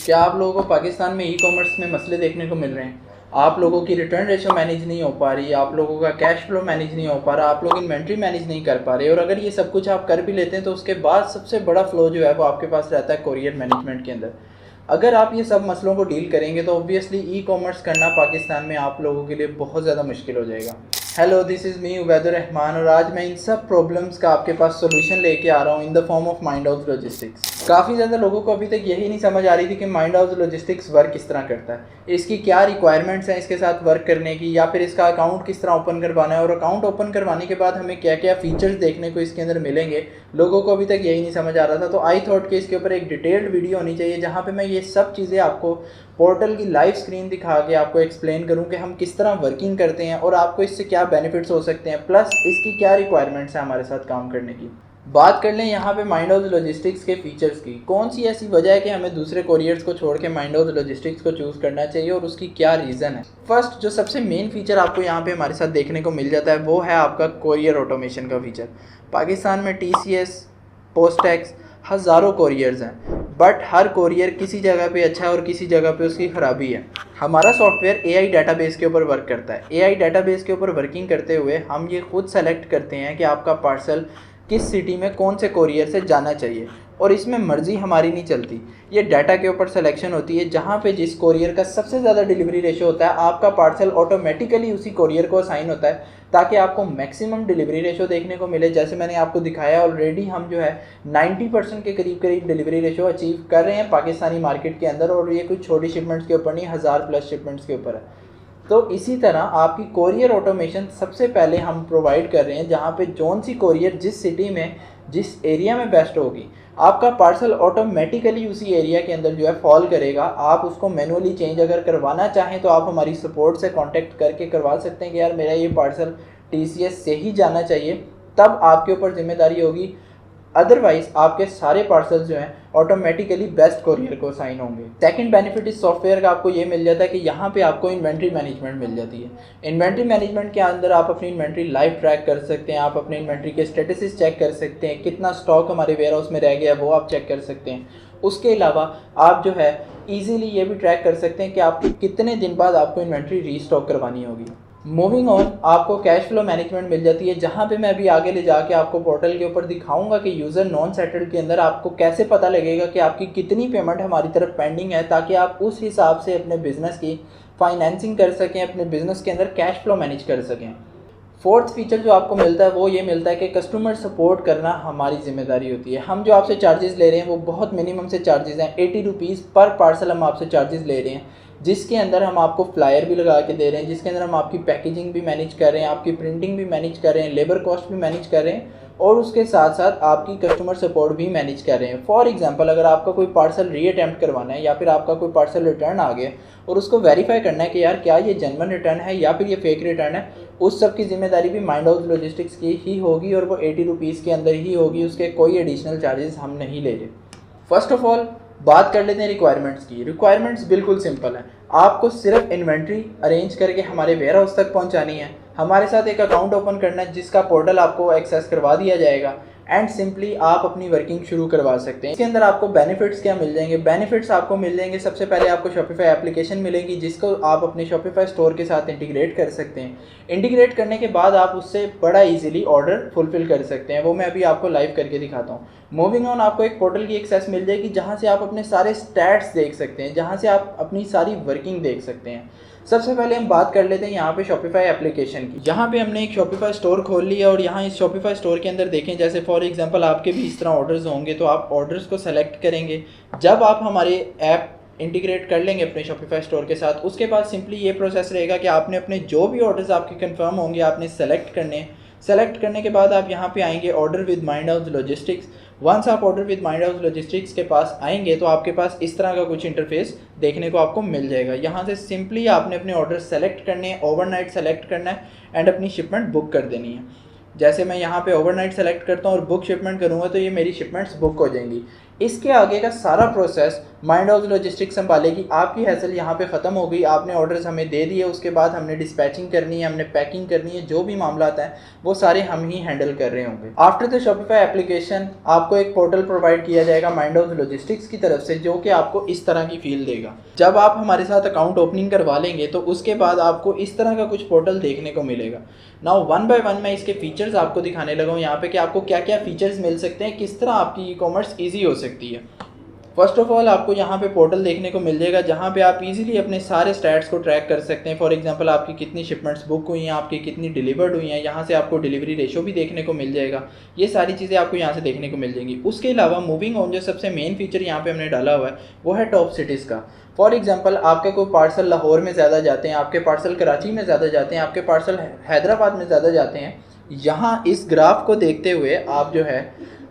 क्या आप लोगों को पाकिस्तान में ई कॉमर्स में मसले देखने को मिल रहे हैं? आप लोगों की रिटर्न रेशो मैनेज नहीं हो पा रही, आप लोगों का कैश फ्लो मैनेज नहीं हो पा रहा, आप लोग इन्वेंट्री मैनेज नहीं कर पा रहे। और अगर ये सब कुछ आप कर भी लेते हैं तो उसके बाद सबसे बड़ा फ्लो जो है वो आपके पास रहता है कोरियर मैनेजमेंट के अंदर। अगर आप ये सब मसलों को डील करेंगे तो ऑब्वियसली ई कॉमर्स करना पाकिस्तान में आप लोगों के लिए बहुत ज़्यादा मुश्किल हो जाएगा। Hello, this is me Ubaidur Rahman और आज मैं इन सब प्रॉब्लम्स का आपके पास सॉल्यूशन लेके आ रहा हूँ in the form of mind House logistics. काफ़ी ज़्यादा लोगों को अभी तक यही नहीं समझ आ रही थी कि माइंड हाउस लॉजिस्टिक्स वर्क किस तरह करता है, इसकी क्या रिक्वायरमेंट्स हैं इसके साथ वर्क करने की, या फिर इसका अकाउंट किस तरह ओपन करवाना है और अकाउंट ओपन करवाने के बाद हमें क्या क्या फीचर्स देखने को इसके अंदर मिलेंगे। लोगों को अभी तक यही नहीं समझ आ रहा था, तो आई थॉट कि इसके ऊपर एक डिटेल्ड वीडियो होनी चाहिए जहाँ पे मैं ये सब चीज़ें आपको पोर्टल की लाइव स्क्रीन दिखा के आपको एक्सप्लेन करूँ कि हम किस तरह वर्किंग करते हैं और आपको इससे क्या बेनिफिट्स हो सकते हैं, प्लस इसकी क्या रिक्वायरमेंट्स हैं हमारे साथ काम करने की। बात कर लें यहाँ पे माइंड हाउस लॉजिस्टिक्स के फीचर्स की। कौन सी ऐसी वजह है कि हमें दूसरे कोरियर्स को छोड़ के माइंड हाउस लॉजिस्टिक्स को चूज़ करना चाहिए और उसकी क्या रीज़न है। फर्स्ट, जो सबसे मेन फीचर आपको यहाँ पे हमारे साथ देखने को मिल जाता है वो है आपका कोरियर ऑटोमेशन का फीचर। पाकिस्तान में TCS, पोस्टैक्स, हज़ारों कोरियर्स हैं, बट हर कोरियर किसी जगह पे अच्छा है और किसी जगह पे उसकी ख़राबी है। हमारा सॉफ्टवेयर AI डाटाबेस के ऊपर वर्क करता है। AI डाटाबेस के ऊपर वर्किंग करते हुए हम ये खुद सेलेक्ट करते हैं कि आपका पार्सल किस सिटी में कौन से कोरियर से जाना चाहिए, और इसमें मर्ज़ी हमारी नहीं चलती। ये डाटा के ऊपर सिलेक्शन होती है, जहाँ पे जिस कोरियर का सबसे ज़्यादा डिलीवरी रेशो होता है आपका पार्सल ऑटोमेटिकली उसी कोरियर को असाइन होता है, ताकि आपको मैक्सिमम डिलीवरी रेशो देखने को मिले। जैसे मैंने आपको दिखाया ऑलरेडी, हम जो है 90% के करीब करीब डिलीवरी रेशो अचीव कर रहे हैं पाकिस्तानी मार्केट के अंदर, और ये कुछ छोटी शिपमेंट्स के ऊपर नहीं, 1000+ शिपमेंट्स के ऊपर है। तो इसी तरह आपकी कोरियर ऑटोमेशन सबसे पहले हम प्रोवाइड कर रहे हैं, जहाँ पे जौन सी कोरियर जिस सिटी में जिस एरिया में बेस्ट होगी, आपका पार्सल ऑटोमेटिकली उसी एरिया के अंदर जो है फॉल करेगा। आप उसको मैनुअली चेंज अगर करवाना चाहें तो आप हमारी सपोर्ट से कांटेक्ट करके करवा सकते हैं कि यार मेरा ये पार्सल TCS से ही जाना चाहिए, तब आपके ऊपर जिम्मेदारी होगी। अदरवाइज आपके सारे पार्सल्स जो हैं ऑटोमेटिकली बेस्ट कोरियर को साइन होंगे। सेकंड बेनिफिट इस सॉफ्टवेयर का आपको ये मिल जाता है कि यहाँ पे आपको इन्वेंट्री मैनेजमेंट मिल जाती है। इन्वेंट्री मैनेजमेंट के अंदर आप अपनी इन्वेंट्री लाइव ट्रैक कर सकते हैं, आप अपने इन्वेंट्री के स्टेटसेस चेक कर सकते हैं, कितना स्टॉक हमारे वेयर हाउस में रह गया वो आप चेक कर सकते हैं। उसके अलावा आप जो है ईजिली ये भी ट्रैक कर सकते हैं कि आपकी कितने दिन बाद आपको इन्वेंट्री रीस्टॉक करवानी होगी। मूविंग ऑन, आपको कैश फ्लो मैनेजमेंट मिल जाती है, जहाँ पे मैं अभी आगे ले जाके आपको पोर्टल के ऊपर दिखाऊंगा कि यूज़र नॉन सेटल्ड के अंदर आपको कैसे पता लगेगा कि आपकी कितनी पेमेंट हमारी तरफ पेंडिंग है, ताकि आप उस हिसाब से अपने बिज़नेस की फाइनेंसिंग कर सकें, अपने बिज़नेस के अंदर कैश फ्लो मैनेज कर सकें। फोर्थ फीचर जो आपको मिलता है वो ये मिलता है कि कस्टमर सपोर्ट करना हमारी जिम्मेदारी होती है। हम जो आपसे चार्जेस ले रहे हैं वो बहुत मिनिमम से चार्जेस हैं। 80 रुपीज़ पर पार्सल हम आपसे चार्जेस ले रहे हैं, जिसके अंदर हम आपको फ्लायर भी लगा के दे रहे हैं, जिसके अंदर हम आपकी पैकेजिंग भी मैनेज कर रहे हैं, आपकी प्रिंटिंग भी मैनेज कर रहे हैं, लेबर कॉस्ट भी मैनेज कर रहे हैं, और उसके साथ साथ आपकी कस्टमर सपोर्ट भी मैनेज कर रहे हैं। फॉर एग्जांपल, अगर आपका कोई पार्सल रीअटेम्प्ट करवाना है या फिर आपका कोई पार्सल रिटर्न आ गया और उसको वेरीफाई करना है कि यार क्या ये जेन्युइन रिटर्न है या फिर ये फेक रिटर्न है, उस सब की जिम्मेदारी भी माइंड हाउस लॉजिस्टिक्स की ही होगी, और वो 80 रुपीज़ के अंदर ही होगी, उसके कोई एडिशनल चार्जेस हम नहीं ले रहे। फर्स्ट ऑफ ऑल बात कर लेते हैं रिक्वायरमेंट्स की। रिक्वायरमेंट्स बिल्कुल सिंपल है, आपको सिर्फ इन्वेंट्री अरेंज करके हमारे वेयर हाउस तक पहुंचानी है, हमारे साथ एक अकाउंट ओपन करना है जिसका पोर्टल आपको एक्सेस करवा दिया जाएगा, एंड सिंपली आप अपनी वर्किंग शुरू करवा सकते हैं। इसके अंदर आपको बेनिफिट्स क्या मिल जाएंगे? बेनिफिट्स आपको मिल जाएंगे, सबसे पहले आपको शॉपिफाई एप्लीकेशन मिलेगी जिसको आप अपने शॉपिफाई स्टोर के साथ इंटीग्रेट कर सकते हैं। इंटीग्रेट करने के बाद आप उससे बड़ा इजीली ऑर्डर फुलफिल कर सकते हैं, वो मैं अभी आपको लाइव करके दिखाता हूँ। मूविंग ऑन, आपको एक पोर्टल की एक्सेस मिल जाएगी जहाँ से आप अपने सारे स्टैट्स देख सकते हैं, जहाँ से आप अपनी सारी वर्किंग देख सकते हैं। सबसे पहले हम बात कर लेते हैं यहाँ पे शॉपिफाई एप्लीकेशन की। यहाँ पे हमने एक शॉपिफाई स्टोर खोल लिया और यहाँ इस शॉपिफाई स्टोर के अंदर देखें, जैसे फॉर एग्जांपल आपके भी इस तरह ऑर्डर्स होंगे, तो आप ऑर्डर्स को सेलेक्ट करेंगे। जब आप हमारे ऐप इंटीग्रेट कर लेंगे अपने शॉपिफाई स्टोर के साथ, उसके बाद सिंपली ये प्रोसेस रहेगा कि आपने अपने जो भी ऑर्डर्स आपके कंफर्म होंगे आपने सेलेक्ट करने हैं। सेलेक्ट करने के बाद आप यहाँ पे आएंगे order with Mind House Logistics. Once आप order with Mind House Logistics के पास आएंगे तो आपके पास इस तरह का कुछ इंटरफेस देखने को आपको मिल जाएगा। यहाँ से सिंपली आपने अपने ऑर्डर सेलेक्ट करने हैं, ओवरनाइट सेलेक्ट करना है एंड अपनी शिपमेंट बुक कर देनी है। जैसे मैं यहाँ पे ओवरनाइट सेलेक्ट करता हूँ और बुक शिपमेंट करूँगा तो ये मेरी शिपमेंट्स बुक हो जाएंगी। इसके आगे का सारा प्रोसेस माइंड हाउस लॉजिस्टिक्स संभालेगी। आपकी हैसल यहाँ पे ख़त्म हो गई, आपने ऑर्डर्स हमें दे दिए, उसके बाद हमने डिस्पैचिंग करनी है, हमने पैकिंग करनी है, जो भी मामला आता है वो सारे हम ही हैंडल कर रहे होंगे। आफ्टर द शॉपिफाई एप्लीकेशन आपको एक पोर्टल प्रोवाइड किया जाएगा माइंड हाउस लॉजिस्टिक्स की तरफ से, जो कि आपको इस तरह की फील देगा। जब आप हमारे साथ अकाउंट ओपनिंग करवा लेंगे तो उसके बाद आपको इस तरह का कुछ पोर्टल देखने को मिलेगा। नाउ वन बाय वन मैं इसके फीचर्स आपको दिखाने लगा हूँ यहाँ पे कि आपको क्या क्या फीचर्स मिल सकते हैं, किस तरह आपकी ई कॉमर्स ईजी हो सकती है। फर्स्ट ऑफ ऑल आपको यहाँ पे पोर्टल देखने को मिल जाएगा जहाँ पे आप इजीली अपने सारे स्टैट्स को ट्रैक कर सकते हैं। फॉर एग्जांपल आपकी कितनी शिपमेंट्स बुक हुई हैं, आपकी कितनी डिलीवर्ड हुई हैं, यहाँ से आपको डिलीवरी रेशो भी देखने को मिल जाएगा। ये सारी चीज़ें आपको यहाँ से देखने को मिल जाएंगी। उसके अलावा मूविंग ऑन जो सबसे मेन फीचर यहाँ पे हमने डाला हुआ है वो है टॉप सिटीज़ का। फॉर एग्जाम्पल आपके कोई पार्सल लाहौर में ज़्यादा जाते हैं, आपके पार्सल कराची में ज़्यादा जाते हैं, आपके पार्सल हैदराबाद में ज़्यादा जाते हैं। यहाँ इस ग्राफ को देखते हुए आप जो है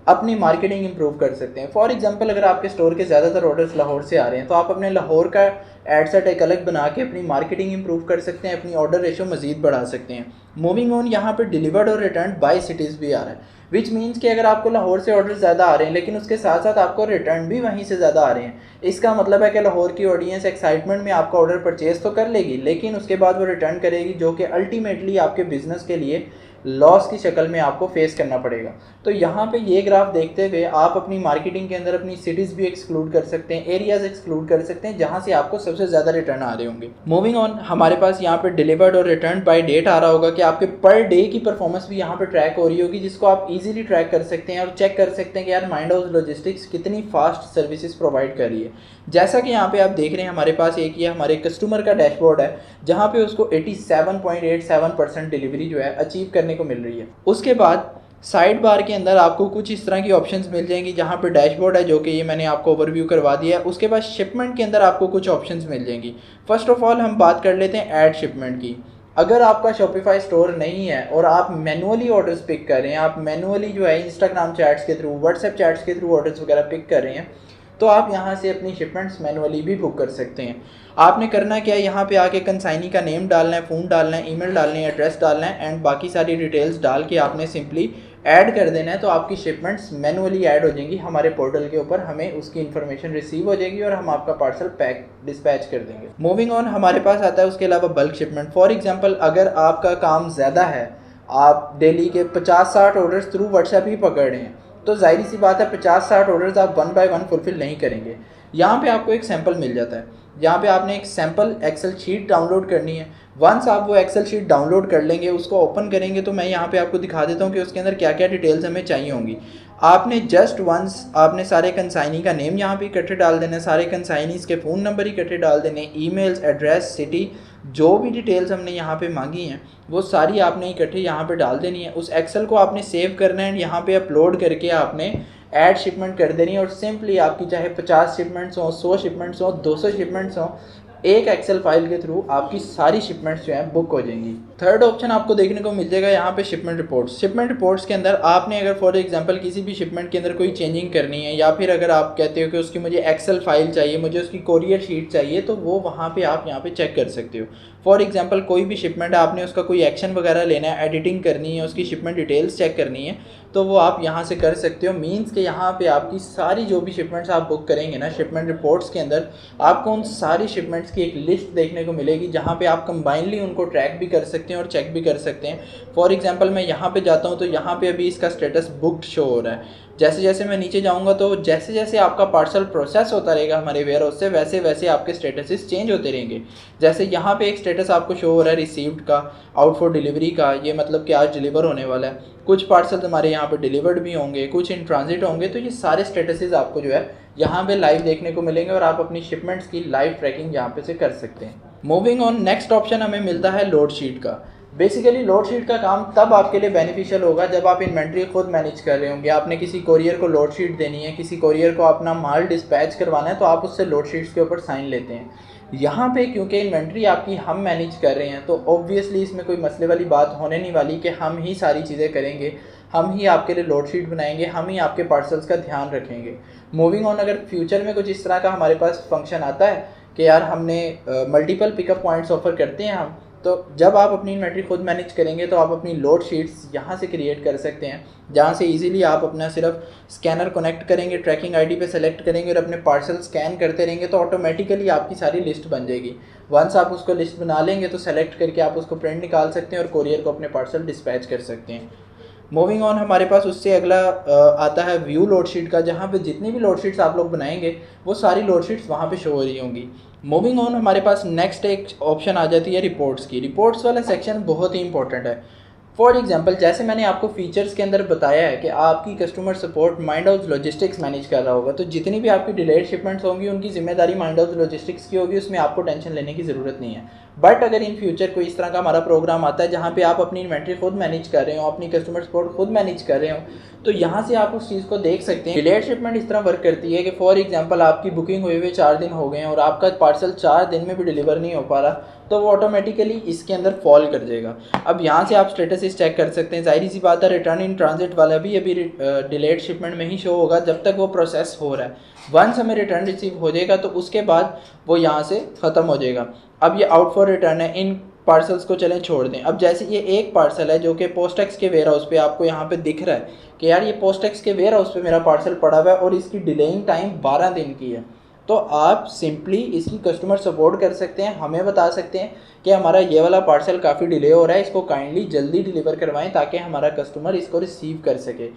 अपनी मार्केटिंग इंप्रूव कर सकते हैं। फॉर एग्जांपल अगर आपके स्टोर के ज़्यादातर ऑर्डर्स लाहौर से आ रहे हैं तो आप अपने लाहौर का एड सेट एक अलग बना के अपनी मार्केटिंग इंप्रूव कर सकते हैं, अपनी ऑर्डर रेशो मज़ीद बढ़ा सकते हैं। मूविंग ऑन यहाँ पर डिलीवर्ड और रिटर्न बाय सिटीज़ भी आ रहा है, विच मीन्स कि अगर आपको लाहौर से ऑर्डर ज़्यादा आ रहे हैं लेकिन उसके साथ साथ आपको रिटर्न भी वहीं से ज़्यादा आ रहे हैं, इसका मतलब है कि लाहौर की ऑडियंस एक्साइटमेंट में आपका ऑर्डर परचेज़ तो कर लेगी लेकिन उसके बाद वो रिटर्न करेगी, जो कि अल्टीमेटली आपके बिज़नेस के लिए लॉस की शक्ल में आपको फेस करना पड़ेगा। तो यहाँ पे ये ग्राफ देखते हुए आप अपनी मार्केटिंग के अंदर अपनी सिटीज़ भी एक्सक्लूड कर सकते हैं, एरियाज़ एक्सक्लूड कर सकते हैं जहाँ से आपको सबसे ज़्यादा रिटर्न आ रहे होंगे। मूविंग ऑन हमारे पास यहाँ पे डिलीवर्ड और रिटर्न बाय डेट आ रहा होगा कि आपके पर डे की परफॉर्मेंस भी यहाँ पे ट्रैक हो रही होगी, जिसको आप इजीली ट्रैक कर सकते हैं और चेक कर सकते हैं कि यार माइंड हाउस लॉजिस्टिक्स कितनी फास्ट सर्विसेज प्रोवाइड कर रही है। जैसा कि यहाँ पे आप देख रहे हैं हमारे पास एक ये हमारे कस्टमर का डैशबोर्ड है जहाँ पे उसको 87.87% डिलीवरी जो है अचीव करने को मिल रही है। उसके बाद साइड बार के अंदर आपको कुछ इस तरह की ऑप्शंस मिल जाएंगी जहाँ पे डैशबोर्ड है, जो कि ये मैंने आपको ओवरव्यू करवा दिया है। उसके बाद शिपमेंट के अंदर आपको कुछ ऑप्शंस मिल जाएंगी। फर्स्ट ऑफ ऑल हम बात कर लेते हैं ऐड शिपमेंट की। अगर आपका शॉपिफाई स्टोर नहीं है और आप मैनुअली ऑर्डर्स पिक कर रहे हैं, आप मैनुअली जो है इंस्टाग्राम चैट्स के थ्रू, व्हाट्सएप चैट्स के थ्रू ऑर्डर्स वगैरह पिक कर रहे हैं, तो आप यहाँ से अपनी शिपमेंट्स मैनुअली भी बुक कर सकते हैं। आपने करना क्या है, यहाँ पे आके कंसाइनी का नेम डालना है, फ़ोन डालना है, ईमेल डालनी है, एड्रेस डालना है एंड बाकी सारी डिटेल्स डाल के आपने सिंपली ऐड कर देना है। तो आपकी शिपमेंट्स मैनुअली ऐड हो जाएंगी हमारे पोर्टल के ऊपर, हमें उसकी इन्फॉर्मेशन रिसीव हो जाएगी और हम आपका पार्सल पैक डिस्पैच कर देंगे। मूविंग ऑन हमारे पास आता है उसके अलावा बल्क शिपमेंट। फॉर एग्जाम्पल अगर आपका काम ज़्यादा है, आप डेली के 50-60 ऑर्डर्स थ्रू व्हाट्सएप ही पकड़ रहे हैं, तो जाहिर सी बात है 50-60 ऑर्डर्स आप वन बाय वन फुलफिल नहीं करेंगे। यहाँ पे आपको एक सैंपल मिल जाता है, यहाँ पे आपने एक सैंपल एक्सेल शीट डाउनलोड करनी है। वंस आप वो एक्सेल शीट डाउनलोड कर लेंगे, उसको ओपन करेंगे, तो मैं यहाँ पे आपको दिखा देता हूँ कि उसके अंदर क्या क्या डिटेल्स हमें चाहिए होंगी। आपने जस्ट वंस आपने सारे कंसाइनी का नेम यहाँ पे इकट्ठे डाल देना, सारे कंसाइनीज़ के फ़ोन नंबर इकट्ठे डाल देने, ईमेल्स, एड्रेस, सिटी, जो भी डिटेल्स हमने यहाँ पे मांगी हैं वो सारी आपने इकट्ठे यहाँ पे डाल देनी है। उस एक्सेल को आपने सेव करना है, यहाँ पे अपलोड करके आपने ऐड शिपमेंट कर देनी है और सिंपली आपकी चाहे 50 शिपमेंट्स हों, 100 शिपमेंट्स हों, 200 शिपमेंट्स हों, एक एक्सेल फाइल के थ्रू आपकी सारी शिपमेंट्स जो हैं बुक हो जाएंगी। थर्ड ऑप्शन आपको देखने को मिल जाएगा यहाँ पे शिपमेंट रिपोर्ट्स। शिपमेंट रिपोर्ट्स के अंदर आपने अगर फॉर एग्जांपल किसी भी शिपमेंट के अंदर कोई चेंजिंग करनी है, या फिर अगर आप कहते हो कि उसकी मुझे एक्सेल फाइल चाहिए, मुझे उसकी कोरियर शीट चाहिए, तो वो वहाँ पे आप यहाँ पे चेक कर सकते हो। फॉर एग्जांपल कोई भी शिपमेंट है, आपने उसका कोई एक्शन वगैरह लेना है, एडिटिंग करनी है, उसकी शिपमेंट डिटेल्स चेक करनी है, तो वो आप यहाँ से कर सकते हो। मीन्स कि यहाँ पे आपकी सारी जो भी शिपमेंट्स आप बुक करेंगे ना, शिपमेंट रिपोर्ट्स के अंदर आपको उन सारी शिपमेंट्स की एक लिस्ट देखने को मिलेगी जहाँ पे आप कंबाइनली उनको ट्रैक भी कर सकते हैं और चेक भी कर सकते हैं। फॉर एग्जांपल मैं यहाँ पे जाता हूँ तो यहाँ पे अभी इसका स्टेटस बुक्ड शो हो रहा है। जैसे जैसे मैं नीचे जाऊँगा तो जैसे जैसे आपका पार्सल प्रोसेस होता रहेगा हमारे वेयर हाउस से, वैसे वैसे आपके स्टेटसेस चेंज होते रहेंगे। जैसे यहाँ पे एक स्टेटस आपको शो हो रहा है रिसीव्ड का, आउट फॉर डिलीवरी का, ये मतलब कि आज डिलीवर होने वाला है। कुछ पार्सल हमारे यहाँ पे डिलीवर्ड भी होंगे, कुछ इन ट्रांजिट होंगे। तो ये सारे स्टेटसेस आपको जो है यहाँ पे लाइव देखने को मिलेंगे और आप अपनी शिपमेंट्स की लाइव ट्रैकिंग यहाँ पे से कर सकते हैं। मूविंग ऑन, नेक्स्ट ऑप्शन हमें मिलता है लोड शीट का। बेसिकली लोड शीट का काम तब आपके लिए बेनिफिशियल होगा जब आप इन्वेंट्री खुद मैनेज कर रहे होंगे। आपने किसी कोरियर को लोड शीट देनी है, किसी कोरियर को अपना माल डिस्पैच करवाना है, तो आप उससे लोड शीट्स के ऊपर साइन लेते हैं। यहाँ पे क्योंकि इन्वेंट्री आपकी हम मैनेज कर रहे हैं, तो ऑब्वियसली इसमें कोई मसले वाली बात होने नहीं वाली कि हम ही सारी चीज़ें करेंगे, हम ही आपके लिए लोड शीट बनाएंगे, हम ही आपके पार्सल्स का ध्यान रखेंगे। मूविंग ऑन, अगर फ्यूचर में कुछ इस तरह का हमारे पास फंक्शन आता है कि यार हमने मल्टीपल पिकअप पॉइंट्स ऑफर करते हैं हम, तो जब आप अपनी इन्वेंट्री खुद मैनेज करेंगे तो आप अपनी लोड शीट्स यहाँ से क्रिएट कर सकते हैं, जहाँ से इजीली आप अपना सिर्फ स्कैनर कनेक्ट करेंगे, ट्रैकिंग आईडी पे सेलेक्ट करेंगे और अपने पार्सल स्कैन करते रहेंगे तो ऑटोमेटिकली आपकी सारी लिस्ट बन जाएगी। वंस आप उसको लिस्ट बना लेंगे तो सेलेक्ट करके आप उसको प्रिंट निकाल सकते हैं और कोरियर को अपने पार्सल डिस्पैच कर सकते हैं। मूविंग ऑन, हमारे पास उससे अगला आता है व्यू लोड शीट का, जहाँ पे जितनी भी लोड शीट्स आप लोग बनाएंगे वो सारी लोड शीट्स वहाँ पे शो हो रही होंगी। मूविंग ऑन, हमारे पास नेक्स्ट एक ऑप्शन आ जाती है रिपोर्ट्स की। रिपोर्ट्स वाला सेक्शन बहुत ही इंपॉर्टेंट है। फॉर एग्जांपल, जैसे मैंने आपको फीचर्स के अंदर बताया है कि आपकी customer support mind House logistics manage कर रहा होगा, तो जितनी भी आपकी डिलेड शिपमेंट्स होंगी उनकी जिम्मेदारी माइंड हाउस लॉजिस्टिक्स की होगी, उसमें आपको टेंशन लेने की ज़रूरत नहीं है। बट अगर इन फ्यूचर कोई इस तरह का हमारा प्रोग्राम आता है जहाँ पे आप अपनी इन्वेंट्री खुद मैनेज कर रहे हो, अपनी कस्टमर सपोर्ट खुद मैनेज कर रहे हो, तो यहाँ से आप उस चीज़ को देख सकते हैं। डिलेड शिपमेंट इस तरह वर्क करती है कि फॉर एग्जांपल आपकी बुकिंग हुए हुए 4 दिन हो गए हैं और आपका पार्सल 4 दिन में भी डिलीवर नहीं हो पा रहा, तो वो ऑटोमेटिकली इसके अंदर फॉल कर जाएगा। अब यहाँ से आप स्टेटस चेक कर सकते हैं। जाहिर सी बात है रिटर्न इन ट्रांजिट वाला भी अभी डिलेड शिपमेंट में ही शो होगा जब तक वो प्रोसेस हो रहा है। वंस हमें रिटर्न रिसीव हो जाएगा तो उसके बाद वो यहाँ से ख़त्म हो जाएगा। अब ये आउट फॉर रिटर्न है, इन पार्सल्स को चलें छोड़ दें। अब जैसे ये एक पार्सल है जो कि पोस्टेक्स के वेयर हाउस पे आपको यहाँ पे दिख रहा है कि यार ये पोस्टेक्स के वेयर हाउस पे मेरा पार्सल पड़ा हुआ है और इसकी डिलेइंग टाइम 12 दिन की है, तो आप सिंपली इसकी कस्टमर सपोर्ट कर सकते हैं, हमें बता सकते हैं कि हमारा ये वाला पार्सल काफ़ी डिले हो रहा है, इसको काइंडली जल्दी डिलीवर करवाएं ताकि हमारा कस्टमर इसको रिसीव कर सके।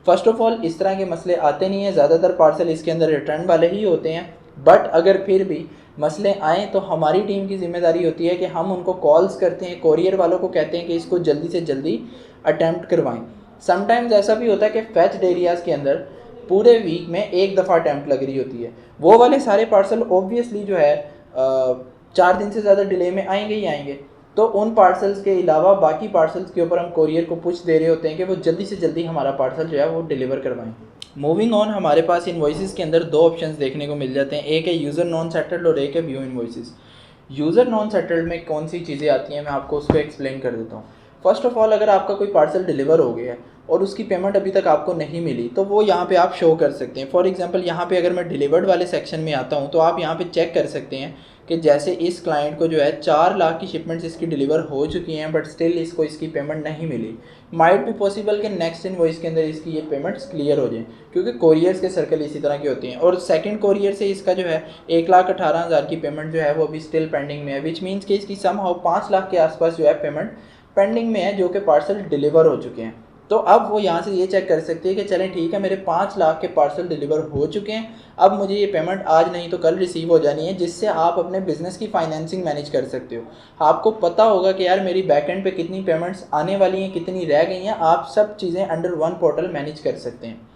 फ़र्स्ट ऑफ ऑल इस तरह के मसले आते नहीं हैं, ज़्यादातर पार्सल इसके अंदर रिटर्न वाले ही होते हैं। बट अगर फिर भी मसले आएँ तो हमारी टीम की जिम्मेदारी होती है कि हम उनको कॉल्स करते हैं, कोरियर वालों को कहते हैं कि इसको जल्दी से जल्दी अटैम्प्ट करवाएं। समटाइम्स ऐसा भी होता है कि फेच्ड एरियाज़ के अंदर पूरे वीक में एक दफ़ा अटैम्प्ट लग रही होती है, वो वाले सारे पार्सल ऑब्वियसली जो है 4 दिन से ज़्यादा डिले में आएंगे ही आएंगे। तो उन पार्सल्स के अलावा बाकी पार्सल्स के ऊपर हम कोरियर को पुश दे रहे होते हैं कि वो जल्दी से जल्दी हमारा पार्सल जो है वो डिलीवर करवाएं। मूविंग ऑन, हमारे पास इनवॉइसेस के अंदर 2 ऑप्शंस देखने को मिल जाते हैं, एक है यूज़र नॉन सेटल्ड और एक है view invoices. User non settled में कौन सी चीज़ें आती हैं मैं आपको उसको एक्सप्लेन कर देता हूँ। फर्स्ट ऑफ ऑल, अगर आपका कोई पार्सल डिलीवर हो गया है और उसकी पेमेंट अभी तक आपको नहीं मिली तो वो यहाँ पे आप शो कर सकते हैं। फॉर एग्जांपल, यहाँ पे अगर मैं डिलीवर्ड वाले सेक्शन में आता हूँ तो आप यहाँ पे चेक कर सकते हैं कि जैसे इस क्लाइंट को जो है 4 लाख की शिपमेंट्स इसकी डिलीवर हो चुकी हैं बट स्टिल इसको इसकी पेमेंट नहीं मिली। माइट भी पॉसिबल कि नेक्स्ट इनवॉइस के अंदर इसकी ये पेमेंट्स क्लियर हो जाए, क्योंकि कोरियर्स के सर्कल इसी तरह के होते हैं। और सेकंड कोरियर से इसका जो है 1,18,000 की पेमेंट जो है वो अभी स्टिल पेंडिंग में है, विच मीन्स कि इसकी समहाउ 5 लाख के आसपास जो है पेमेंट पेंडिंग में है जो कि पार्सल डिलीवर हो चुके हैं। तो अब वो यहाँ से ये चेक कर सकती है कि चलें ठीक है, मेरे 5 लाख के पार्सल डिलीवर हो चुके हैं, अब मुझे ये पेमेंट आज नहीं तो कल रिसीव हो जानी है, जिससे आप अपने बिज़नेस की फाइनेंसिंग मैनेज कर सकते हो। आपको पता होगा कि यार मेरी बैकएंड पे कितनी पेमेंट्स आने वाली हैं, कितनी रह गई हैं, आप सब चीज़ें अंडर वन पोर्टल मैनेज कर सकते हैं।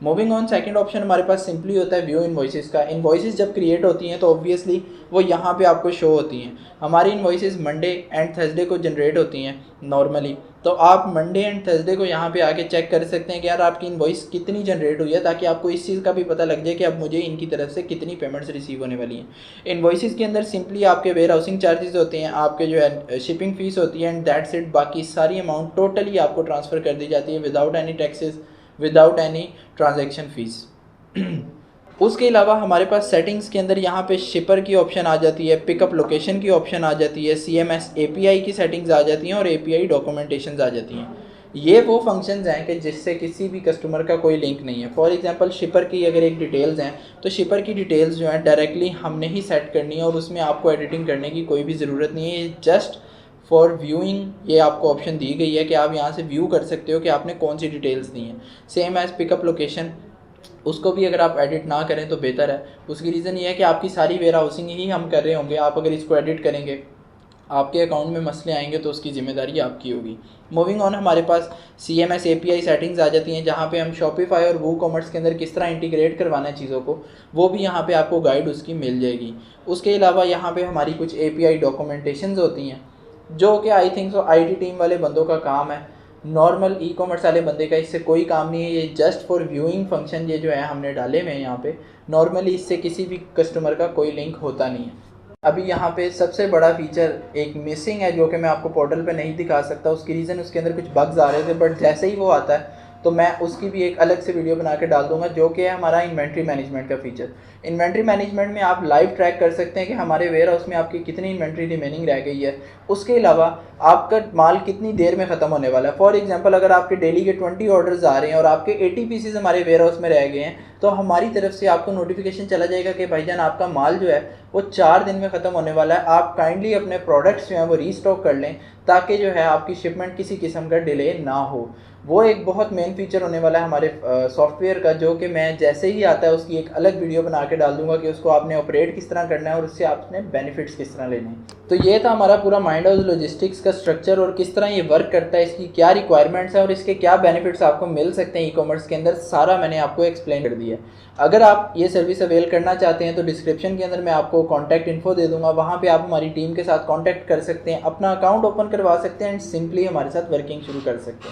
मूविंग ऑन, सेकंड ऑप्शन हमारे पास सिंपली होता है व्यू इनवॉइसेस का। इनवॉइसेस जब क्रिएट होती हैं तो ऑब्वियसली वो यहाँ पे आपको शो होती हैं। हमारी इनवॉइसेस मंडे एंड थर्सडे को जनरेट होती हैं नॉर्मली, तो आप मंडे एंड थर्सडे को यहाँ पे आके चेक कर सकते हैं कि यार आपकी इनवॉइस कितनी जनरेट हुई है, ताकि आपको इस चीज़ का भी पता लग जाए कि अब मुझे इनकी तरफ से कितनी पेमेंट्स रिसीव होने वाली हैं। इनवॉइसेस के अंदर सिंपली आपके वेयर हाउसिंग चार्जेस होते हैं, आपके जो है शिपिंग फीस होती है एंड दैट्स इट। बाकी सारी अमाउंट टोटली आपको ट्रांसफ़र कर दी जाती है without any taxes, without any transaction fees. उसके अलावा हमारे पास सेटिंग्स के अंदर यहाँ पे शिपर की ऑप्शन आ जाती है, पिकअप लोकेशन की ऑप्शन आ जाती है, CMS API की सेटिंग्स आ जाती हैं और API डॉक्यूमेंटेशंस आ जाती हैं। ये वो फंक्शंस हैं कि जिससे किसी भी कस्टमर का कोई लिंक नहीं है। फॉर एग्जांपल, शिपर की अगर एक डिटेल्स हैं तो शिपर की डिटेल्स जो हैं डायरेक्टली हमने ही सेट करनी है और उसमें आपको एडिटिंग करने की कोई भी ज़रूरत नहीं है। ये जस्ट फॉर व्यूइंग ये आपको ऑप्शन दी गई है कि आप यहाँ से व्यू कर सकते हो कि आपने कौन सी डिटेल्स दी हैं। सेम एज़ पिकअप लोकेशन, उसको भी अगर आप एडिट ना करें तो बेहतर है। उसकी रीज़न ये है कि आपकी सारी वेयर हाउसिंग ही हम कर रहे होंगे, आप अगर इसको एडिट करेंगे आपके अकाउंट में मसले आएंगे तो उसकी ज़िम्मेदारी आपकी होगी। मूविंग ऑन, हमारे पास CMS API सेटिंग्स आ जाती हैं जहाँ पे हम शॉपिफाई और वूकॉमर्स के अंदर किस तरह इंटीग्रेट करवाना है चीज़ों को, वो भी यहाँ पे आपको गाइड उसकी मिल जाएगी। उसके अलावा यहाँ पे हमारी कुछ API डॉक्यूमेंटेशंस होती हैं जो कि I think so IT team वाले बंदों का काम है, नॉर्मल ई-कॉमर्स वाले बंदे का इससे कोई काम नहीं है। ये जस्ट फॉर व्यूइंग फंक्शन ये जो है हमने डाले हुए हैं यहाँ पे, नॉर्मली इससे किसी भी कस्टमर का कोई लिंक होता नहीं है। अभी यहाँ पे सबसे बड़ा फीचर एक मिसिंग है जो कि मैं आपको पोर्टल पे नहीं दिखा सकता, उसकी रीज़न उसके अंदर कुछ बग्स आ रहे थे, बट जैसे ही वो आता है तो मैं उसकी भी एक अलग से वीडियो बना के डाल दूंगा, जो कि है हमारा इन्वेंट्री मैनेजमेंट का फीचर। इन्वेंट्री मैनेजमेंट में आप लाइव ट्रैक कर सकते हैं कि हमारे वेयर हाउस में आपकी कितनी इन्वेंट्री रिमेनिंग रह गई है, उसके अलावा आपका माल कितनी देर में ख़त्म होने वाला है। फॉर एग्जांपल अगर आपके डेली के 20 ऑर्डर्स आ रहे हैं और आपके 80 पीसेस हमारे वेयर हाउस में रह गए हैं, तो हमारी तरफ से आपको नोटिफिकेशन चला जाएगा कि भाईजान आपका माल जो है वो 4 दिन में ख़त्म होने वाला है, आप काइंडली अपने प्रोडक्ट्स जो हैं वो रीस्टॉक कर लें, ताकि जो है आपकी शिपमेंट किसी किस्म का डिले ना हो। वो एक बहुत मेन फीचर होने वाला है हमारे सॉफ्टवेयर का, जो कि मैं जैसे ही आता है उसकी एक अलग वीडियो बना के डाल दूंगा कि उसको आपने ऑपरेट किस तरह करना है और उससे आपने बेनिफिट्स किस तरह लेने हैं। तो ये था हमारा पूरा माइंड हाउस लॉजिस्टिक्स का स्ट्रक्चर और किस तरह ये वर्क करता है, इसकी क्या रिक्वायरमेंट्स हैं और इसके क्या बेनिफिट्स आपको मिल सकते हैं ई कॉमर्स के अंदर, सारा मैंने आपको एक्सप्लेन कर दिया। अगर आप ये सर्विस अवेल करना चाहते हैं तो डिस्क्रिप्शन के अंदर मैं आपको कॉन्टैक्ट इन्फो दे दूंगा, वहाँ पे आप हमारी टीम के साथ कॉन्टैक्ट कर सकते हैं, अपना अकाउंट ओपन करवा सकते हैं एंड सिंपली हमारे साथ वर्किंग शुरू कर सकते हैं।